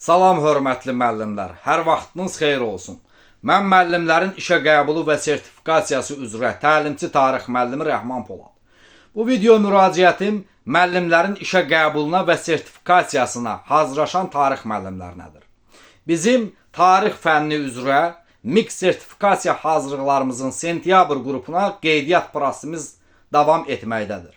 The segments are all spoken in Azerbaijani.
Salam hörmətli müəllimlər, hər vaxtınız xeyir olsun. Mən müəllimlərin işə qəbulu və sertifikasiyası üzrə təlimçi tarix müəllimi Rəhman Polad. Bu video müraciətim müəllimlərin işə qəbuluna və sertifikasiyasına hazırlaşan tarix müəllimlərinədir. Bizim tarix fənni üzrə MİQ sertifikasiya hazırlıqlarımızın sentyabr qrupuna qeydiyyat prosesimiz davam etməkdədir.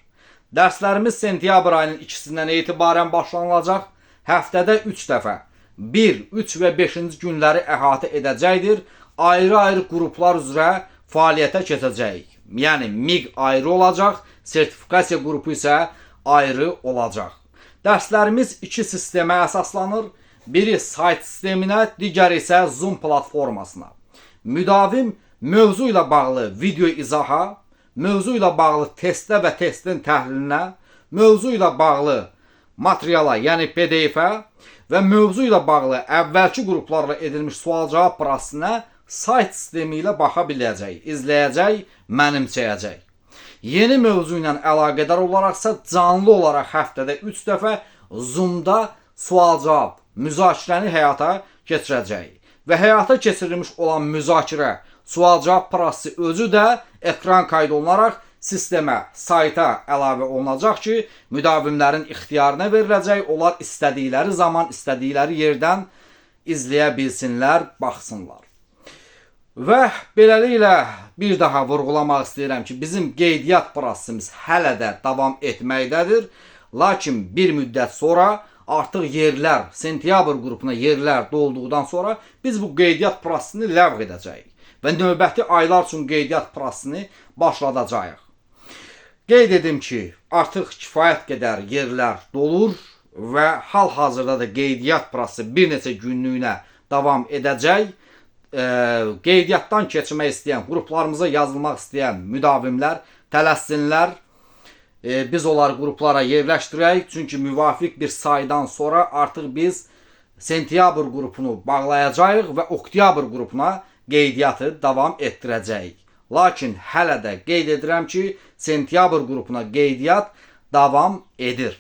Dərslərimiz sentyabr ayının 2-sindən etibarən başlanılacaq. Həftədə 3 dəfə 1, 3 və 5-ci günləri əhatə edəcəkdir. Ayrı-ayrı qruplar üzrə fəaliyyətə keçəcəyik. Yəni MİQ ayrı olacaq, sertifikasiya qrupu isə ayrı olacaq. Dərslərimiz 2 sistemə əsaslanır. Biri sayt sisteminə, digəri isə Zoom platformasına. Müdavim mövzu ilə bağlı video izaha, mövzu ilə bağlı testə və testin təhlilinə, mövzu ilə bağlı materiala, yəni PDF-ə və mövzu ilə bağlı əvvəlki qruplarla edilmiş sual-cavab prosesinə sayt sistemi ilə baxa biləcək, izləyəcək, mənimsəyəcək. Yeni mövzu ilə əlaqədar olaraqsa canlı olaraq həftədə 3 dəfə Zoom-da sual-cavab, müzakirəni həyata keçirəcək. Və həyata keçirilmiş olan müzakirə, sual-cavab prosesi özü də ekran kaydı olunaraq sistemə, sayta əlavə olunacaq ki, müdavimlərin ixtiyarına veriləcək, onlar istədikləri zaman, istədikləri yerdən izləyə bilsinlər, baxsınlar. Və beləliklə bir daha vurğulamaq istəyirəm ki, bizim qeydiyyat prosesimiz hələ də davam etməkdədir. Lakin bir müddət sonra artıq yerlər, sentyabr qrupuna yerlər dolduqdan sonra biz bu qeydiyyat prosesini ləğv edəcəyik və növbəti aylar üçün qeydiyyat prosesini başladacağıq. Qeyd edim ki, artıq kifayət qədər yerlər dolur və hal-hazırda da qeydiyyat prosesi bir neçə günlüyünə davam edəcək. Qeydiyyatdan keçmək istəyən, qruplarımıza yazılmaq istəyən müdavimlər tələssinlər. Biz onları qruplara yerləşdirək. Çünki müvafiq bir saydan sonra artıq biz sentyabr qrupunu bağlayacağıq və oktyabr qrupuna qeydiyyatı davam etdirəcəyik. Lakin hələ də qeyd edirəm ki, sentyabr qrupuna qeydiyyat davam edir.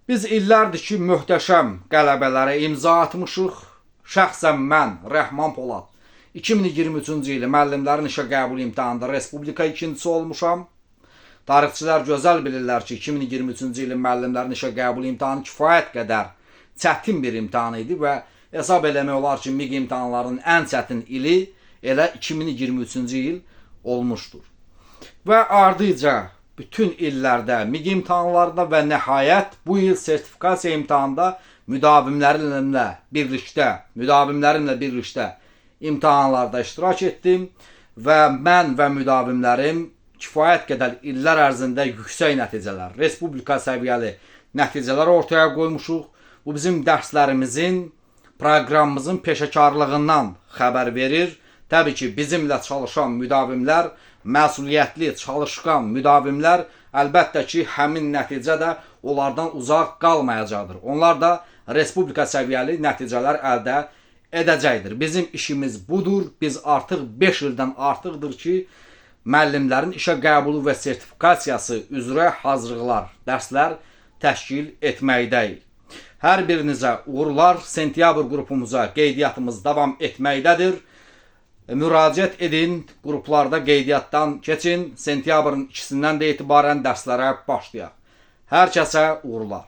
Biz illərdir ki, möhtəşəm qələbələrə imza atmışıq. Şəxsən mən, Rəhman Polad, 2023-cü ili müəllimlərin işə qəbul imtahanında respublika ikincisi olmuşam. Tarixçilər gözəl bilirlər ki, 2023-cü ilin müəllimlərin işə qəbul imtahanı kifayət qədər çətin bir imtahan idi və hesab eləmək olar ki, MİQ imtahanlarının ən çətin ili elə 2023-cü il olmuşdur. Və ardıca bütün illərdə MİQ imtahanlarında və nəhayət bu il sertifikasiya imtahanında müdavimlərimlə birlikdə imtahanlarda iştirak etdim və mən və müdavimlərim kifayət qədər illər ərzində yüksək nəticələr, respublika səviyyəli nəticələr ortaya qoymuşuq. Bu bizim dərslərimizin, proqramımızın peşəkarlığından xəbər verir. Təbii ki, bizimlə çalışan müdavimlər, məsuliyyətli, çalışqan müdavimlər əlbəttə ki, həmin nəticə də onlardan uzaq qalmayacaqdır. Onlar da respublika səviyyəli nəticələr əldə edəcəkdir. Bizim işimiz budur. Biz artıq 5 ildən artıqdır ki, müəllimlərin işə qəbulu və sertifikasiyası üzrə hazırlıqlar, dərslər təşkil etməkdəyik. Hər birinizə uğurlar, sentyabr qrupumuza qeydiyyatımız davam etməkdədir. Müraciət edin, qruplarda qeydiyyatdan keçin, sentyabrın 2-sindən də etibarən dərslərə başlayaq. Hər kəsə uğurlar.